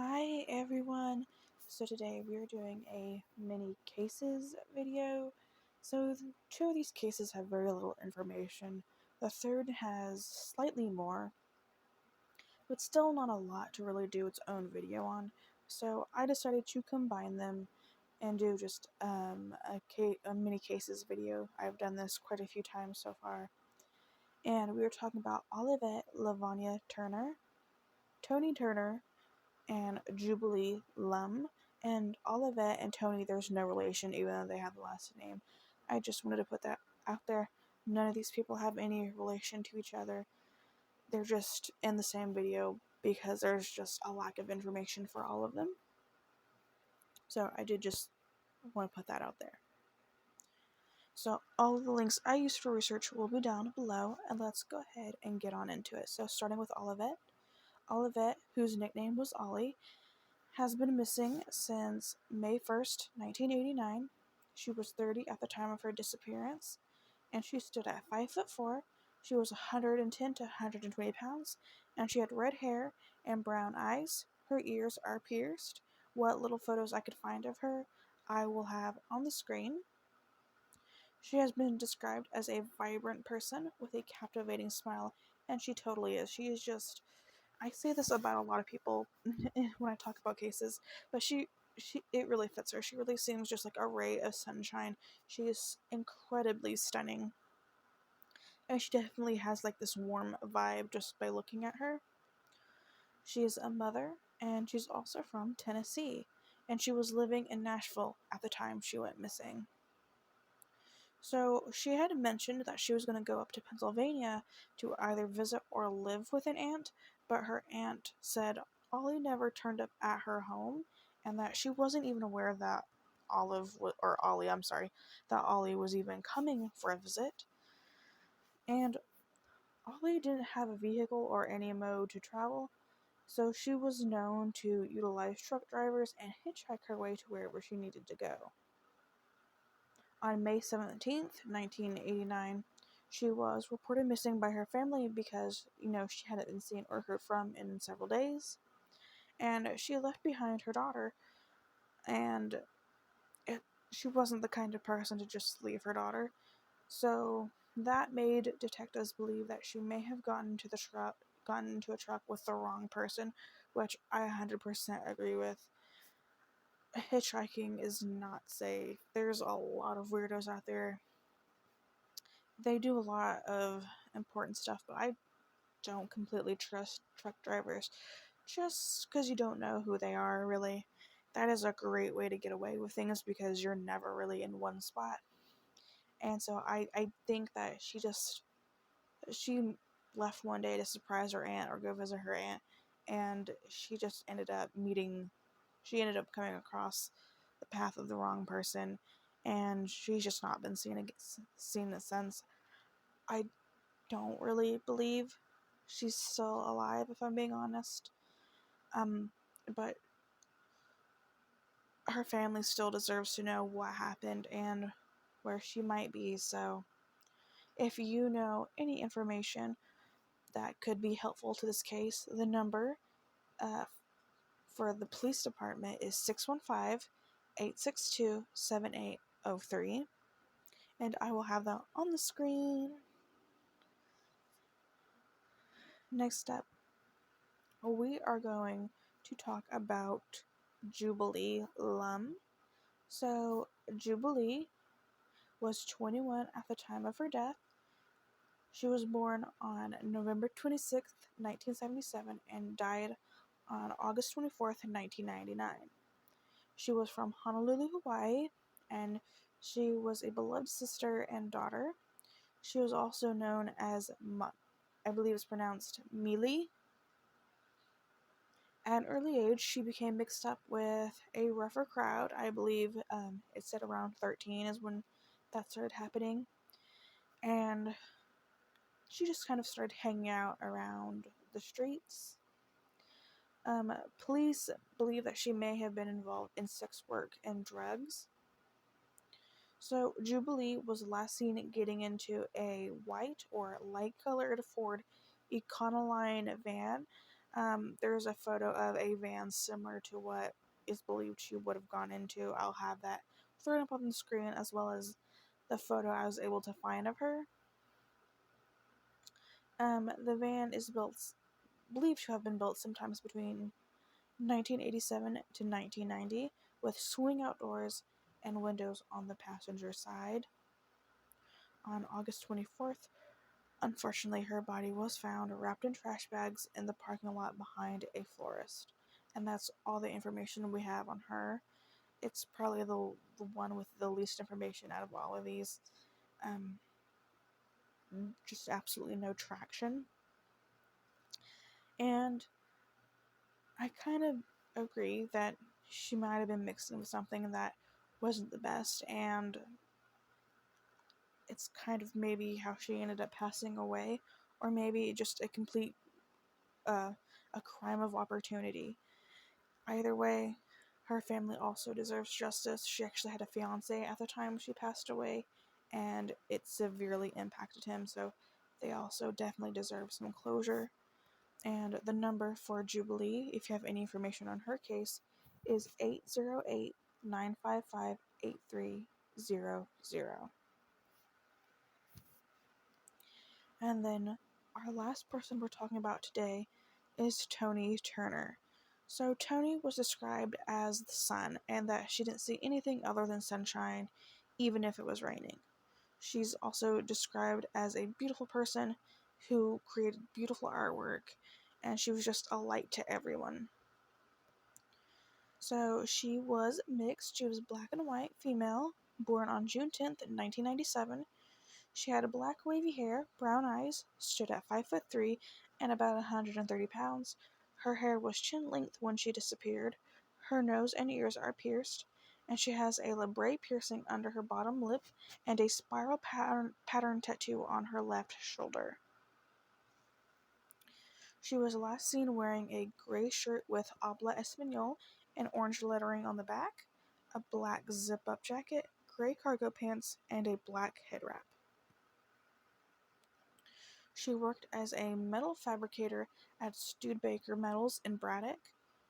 Hi everyone! So today we are doing a mini cases video. So two of these cases have very little information. The third has slightly more, but still not a lot to really do its own video on. So I decided to combine them and do just a mini cases video. I've done this quite a few times so far. And we were talking about Olivette Lyvonia Turner, Tonee Turner, and Jubilee Lum. And Olivette and Tonee, there's no relation, even though they have the last name. I just wanted to put that out there. None of these people have any relation to each other. They're just in the same video because there's just a lack of information for all of them. So I did just want to put that out there. So all of the links I used for research will be down below, and let's go ahead and get on into it. So starting with Olivette. Olivette, whose nickname was Ollie, has been missing since May 1st, 1989. She was 30 at the time of her disappearance, and she stood at 5'4". She was 110 to 120 pounds, and she had red hair and brown eyes. Her ears are pierced. What little photos I could find of her, I will have on the screen. She has been described as a vibrant person with a captivating smile, and she totally is. She is just, I say this about a lot of people when I talk about cases, but it really fits her. She really seems just like a ray of sunshine. She is incredibly stunning. And she definitely has like this warm vibe just by looking at her. She is a mother, and she's also from Tennessee, and she was living in Nashville at the time she went missing. So she had mentioned that she was going to go up to Pennsylvania to either visit or live with an aunt, but her aunt said Ollie never turned up at her home, and that she wasn't even aware that that Ollie was even coming for a visit. And Ollie didn't have a vehicle or any mode to travel, so she was known to utilize truck drivers and hitchhike her way to wherever she needed to go. On May 17th, 1989, she was reported missing by her family because, she hadn't been seen or heard from in several days. And she left behind her daughter, and she wasn't the kind of person to just leave her daughter. So that made detectives believe that she may have gotten into a truck with the wrong person, which I 100% agree with. Hitchhiking is not safe. There's a lot of weirdos out there. They do a lot of important stuff, but I don't completely trust truck drivers just because you don't know who they are, really. That is a great way to get away with things because you're never really in one spot. And so I think that she left one day to surprise her aunt or go visit her aunt, and she ended up coming across the path of the wrong person, and she's just not been seen since. I don't really believe she's still alive, if I'm being honest. But her family still deserves to know what happened and where she might be. So if you know any information that could be helpful to this case, the number for the police department is 615-862-7803. And I will have that on the screen. Next up, we are going to talk about Jubilee Lum. So, Jubilee was 21 at the time of her death. She was born on November 26th, 1977, and died on August 24th, 1999. She was from Honolulu, Hawaii, and she was a beloved sister and daughter. She was also known as, I believe it's pronounced Mealy. At an early age, she became mixed up with a rougher crowd. I believe it said around 13 is when that started happening. And she just kind of started hanging out around the streets. Police believe that she may have been involved in sex work and drugs. So Jubilee was last seen getting into a white or light-colored Ford Econoline van There's a photo of a van similar to what is believed she would have gone into. I'll have that thrown up on the screen, as well as the photo I was able to find of her. The van is believed to have been built sometimes between 1987 to 1990, with swing out doors and windows on the passenger side. On August 24th, unfortunately, her body was found wrapped in trash bags in the parking lot behind a florist. And that's all the information we have on her. It's probably the one with the least information out of all of these. Just absolutely no traction. And I kind of agree that she might have been mixed in with something that wasn't the best, and it's kind of maybe how she ended up passing away, or maybe just a complete a crime of opportunity. Either way, her family also deserves justice. She actually had a fiance at the time she passed away, and it severely impacted him, so they also definitely deserve some closure. And the number for Jubilee, if you have any information on her case, is 808-955-8300. And then our last person we're talking about today is Tonee Turner. So Tonee was described as the sun, and that she didn't see anything other than sunshine, even if it was raining. She's also described as a beautiful person who created beautiful artwork, and she was just a light to everyone. So she was mixed. She was black and white female, born on June 10th, 1997. She had black wavy hair, brown eyes, stood at 5'3" and about 130 pounds. Her hair was chin length when she disappeared. Her nose and ears are pierced, and she has a labrae piercing under her bottom lip and a spiral pattern tattoo on her left shoulder. She was last seen wearing a gray shirt with habla español and orange lettering on the back, a black zip-up jacket, gray cargo pants, and a black head wrap. She worked as a metal fabricator at Studebaker Metals in Braddock.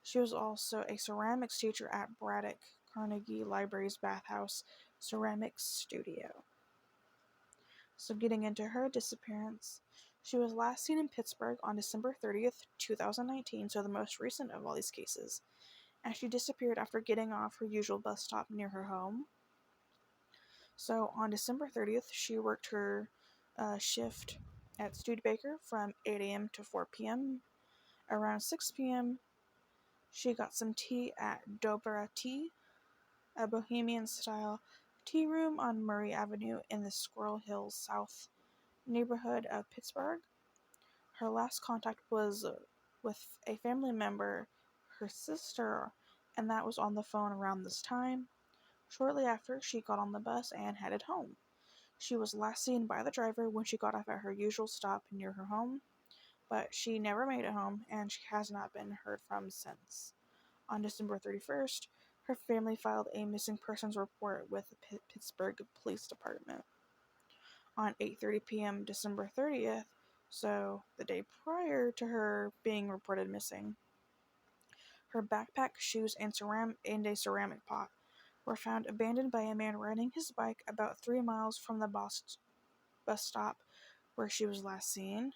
She was also a ceramics teacher at Braddock Carnegie Library's Bathhouse Ceramics Studio. So getting into her disappearance, she was last seen in Pittsburgh on December 30th, 2019, so the most recent of all these cases, and she disappeared after getting off her usual bus stop near her home. So on December 30th, she worked her shift at Studebaker from 8 a.m. to 4 p.m. Around 6 p.m., she got some tea at Dobra Tea, a bohemian-style tea room on Murray Avenue in the Squirrel Hills South neighborhood of Pittsburgh. Her last contact was with a family member, her sister, and that was on the phone around this time. Shortly after, she got on the bus and headed home. She was last seen by the driver when she got off at her usual stop near her home, but she never made it home, and she has not been heard from since. On December 31st, her family filed a missing persons report with the Pittsburgh Police Department. On 8:30 p.m. December 30th, so the day prior to her being reported missing, her backpack, shoes, and a ceramic pot were found abandoned by a man riding his bike about 3 miles from the bus stop where she was last seen.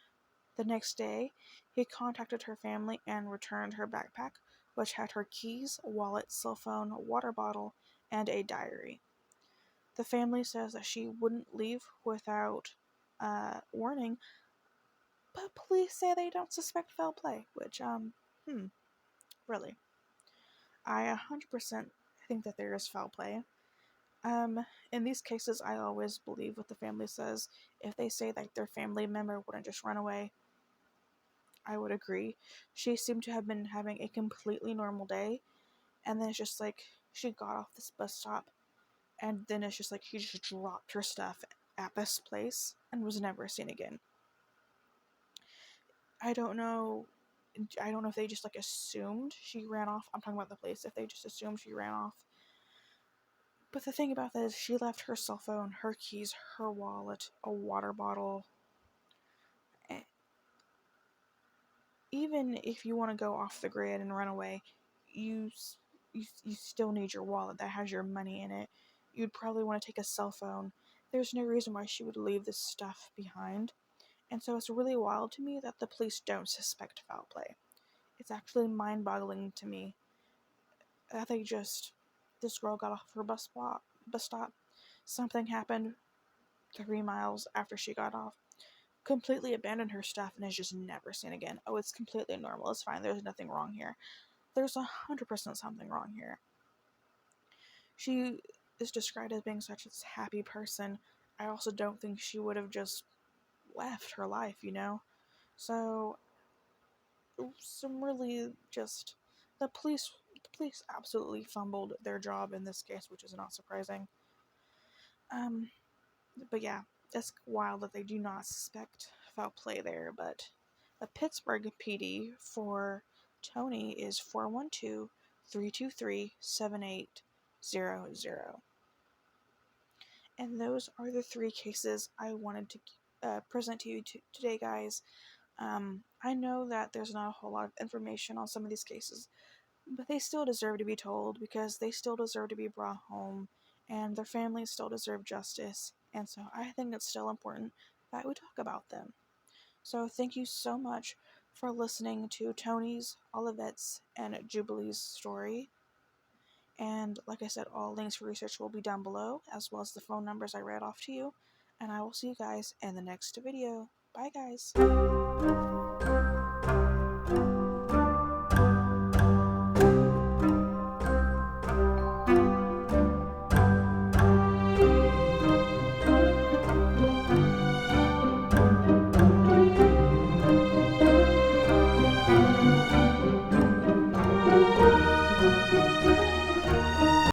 The next day, he contacted her family and returned her backpack, which had her keys, wallet, cell phone, water bottle, and a diary. The family says that she wouldn't leave without warning, but police say they don't suspect foul play, which, really. I 100% think that there is foul play. In these cases, I always believe what the family says. If they say that their family member wouldn't just run away, I would agree. She seemed to have been having a completely normal day, and then it's just like she got off this bus stop, and then it's just like she just dropped her stuff at this place and was never seen again. I don't know if they just like assumed she ran off. I'm talking about the place. If they just assumed she ran off. But the thing about that is she left her cell phone, her keys, her wallet, a water bottle. even if you want to go off the grid and run away, you still need your wallet that has your money in it. You'd probably want to take a cell phone. There's no reason why she would leave this stuff behind. And so it's really wild to me that the police don't suspect foul play. It's actually mind-boggling to me that this girl got off her bus stop. Something happened 3 miles after she got off. Completely abandoned her stuff and is just never seen again. Oh, it's completely normal. It's fine. There's nothing wrong here. There's 100% something wrong here. She is described as being such a happy person. I also don't think she would have just left her life, So, really just the police absolutely fumbled their job in this case, which is not surprising. But yeah, it's wild that they do not suspect foul play there. But the Pittsburgh PD for Tonee is 412-323-7800. And those are the 3 cases I wanted to present to you today, guys. I know that there's not a whole lot of information on some of these cases, but they still deserve to be told because they still deserve to be brought home and their families still deserve justice. And so I think it's still important that we talk about them. So thank you so much for listening to Tonee's, Olivette's, and Jubilee's story. And like I said, all links for research will be down below, as well as the phone numbers I read off to you. And I will see you guys in the next video. Bye, guys.